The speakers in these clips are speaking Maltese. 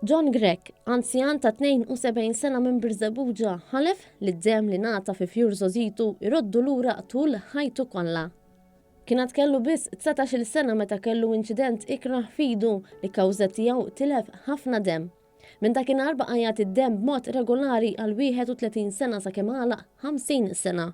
John Grech, anzjan ta' 72 sena minn Birżebbuġa, ħalef li d-dem li nata fi Fjur Żożitu iroddu lura tul ħajtu kollha. Kienet kellu biss 19 sena meta kellu inċident ikraħ fidu li kawżet tiegħu tilef ħafna dem. Minn dakinhar baqa' jagħti d-dem b'mod regolari għal 31 sena sakemm għalaq 50 sena.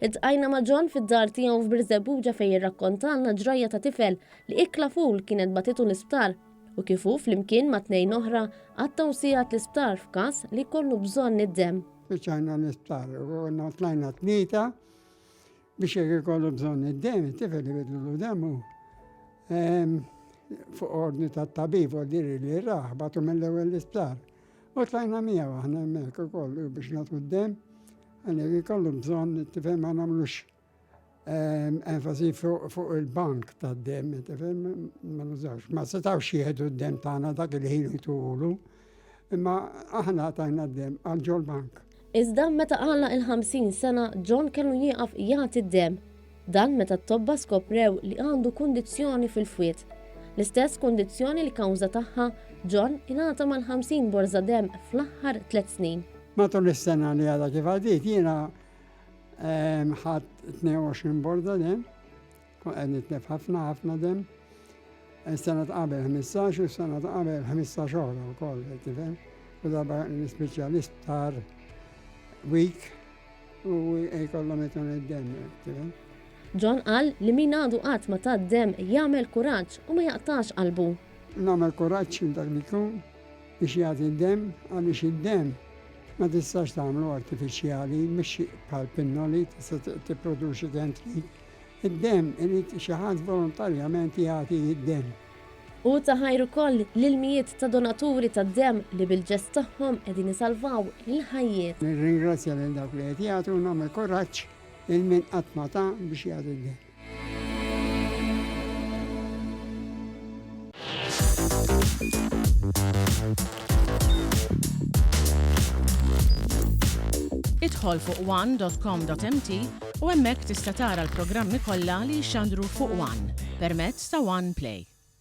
Iltqajna ma' John fid-dar tiegħu f'Birżebbuġa fejn jirrakkontalna ġrajja ta' tifel li ikla ful kienet batitu l-isptar u kifu flimkien ma' 2 oħra għattaw sigħat l-isptar f'każ li kollu bżonn id-dem. Fiċċajna l-isptar u tlajna 3 biex jekk ikollu bżonn id-dem, it-tifel ibidlu demu. Fuq ordni tat-tabib u diri li raħ batu mill-ewwel l-isptar. U tlajna miegħu aħna hemmhekk ukoll biex nagħtu d-dem. Għalli ikollu bżonn it-tifel ma nagħmlux enfasi fuq il-bank tad-dem, it-tifel ma nużawx. Ma setawx jieħdu d-dem tagħna dak il-ħin jtulu, imma aħna tajna d-dem għal ġol bank. Iżda meta għalla il-50 sena John kellu jieqaf jagħti d-dem. Dan meta t-tobba skoprew li għandu kundizzjoni fil-fwiet. L-istess kundizzjoni li kawża tagħha John ingħata mal-50 borza dem fl-aħħar 3 snin. Matul is-sena li għadha kif għaddiet jiena ħadd 22 borza dem, qed nitlef ħafna dem. Is-sena ta' qabel 15 u s-sena ta' qabel 15 oħra wkoll tifhem. U darba l-ispeċjalist week u jkollhom itun id-dem tifhem. John qal li min għadu qatt ma ta' d-dem jagħmel kuraġġ u ma jaqtax qalbu. Nagħmel kuraġġ dak li jkun biex jagħti d-dem għaliex id-dem ma tistax tagħmlu artifiċjali mhix bħal pinnoli tista' tipproduċi kentri. Id-dem irid xi ħadd volontarjament jagħti id-dem. U taħajru koll l-ilmijiet ta' donaturi ta' dem li bil-ġest tagħhom qegħdin isalvaw il-ħajjiet. Nirringrazzja lil dawk li qed jagħtu nagħmel kuraġġ il-min qatt ma ta' biex jagħti d-dem. Idħol fuq one.com.mt u hemmhekk tista' tara l-programmi kollha li jxandru fuq One permezz ta' One Play.